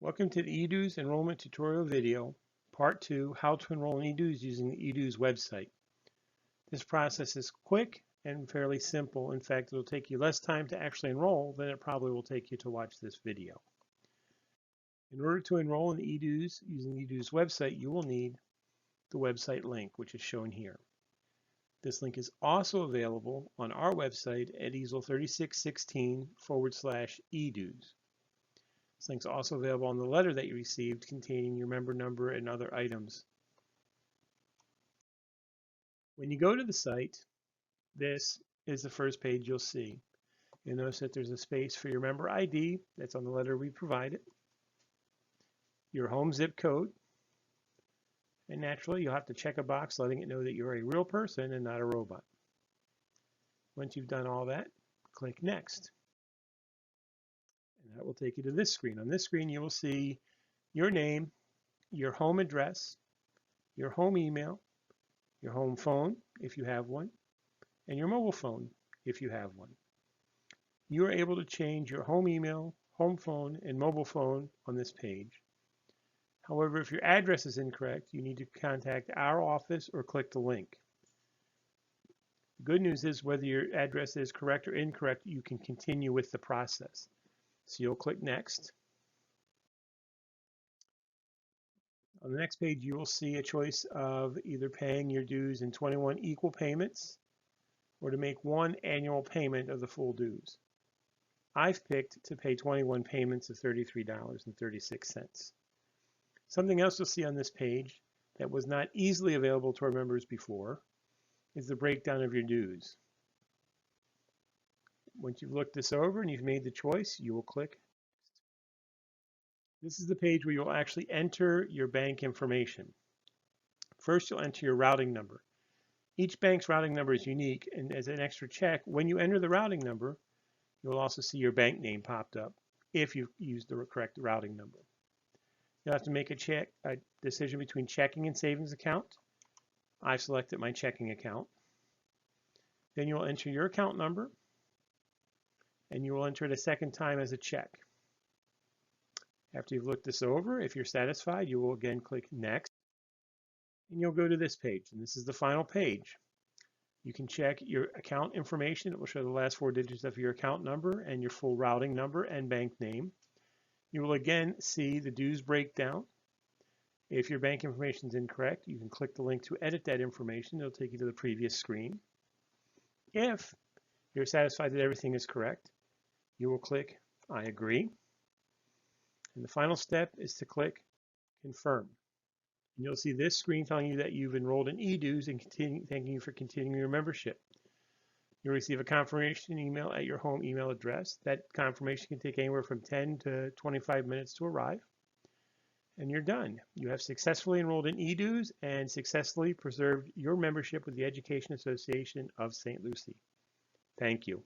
Welcome to the eDues enrollment tutorial video, part 2, how to enroll in eDues using the eDues website. This process is quick and fairly simple. In fact, it will take you less time to actually enroll than it probably will take you to watch this video. In order to enroll in eDues using the eDues website, you will need the website link, which is shown here. This link is also available on our website at easel3616/eDues. This link is also available on the letter that you received containing your member number and other items. When you go to the site, this is the first page you'll see. You'll notice that there's a space for your member ID that's on the letter we provided, your home zip code, and naturally you'll have to check a box letting it know that you're a real person and not a robot. Once you've done all that, click Next. And that will take you to this screen. On this screen, you will see your name, your home address, your home email, your home phone, if you have one, and your mobile phone, if you have one. You are able to change your home email, home phone, and mobile phone on this page. However, if your address is incorrect, you need to contact our office or click the link. The good news is whether your address is correct or incorrect, you can continue with the process. So you'll click Next. On the next page, you will see a choice of either paying your dues in 21 equal payments or to make one annual payment of the full dues. I've picked to pay 21 payments of $33.36. Something else you'll see on this page that was not easily available to our members before is the breakdown of your dues. Once you've looked this over and you've made the choice, you will click. This is the page where you'll actually enter your bank information. First, you'll enter your routing number. Each bank's routing number is unique, and as an extra check, when you enter the routing number, you'll also see your bank name popped up if you've used the correct routing number. You'll have to make a decision between checking and savings account. I've selected my checking account. Then you'll enter your account number, and you will enter it a second time as a check. After you've looked this over, if you're satisfied, you will again click Next, and you'll go to this page, and this is the final page. You can check your account information. It will show the last 4 digits of your account number and your full routing number and bank name. You will again see the dues breakdown. If your bank information is incorrect, you can click the link to edit that information. It'll take you to the previous screen. If you're satisfied that everything is correct, you will click I agree. And the final step is to click Confirm. And you'll see this screen telling you that you've enrolled in eDues and thanking you for continuing your membership. You'll receive a confirmation email at your home email address. That confirmation can take anywhere from 10 to 25 minutes to arrive. And you're done. You have successfully enrolled in eDues and successfully preserved your membership with the Education Association of St. Lucie. Thank you.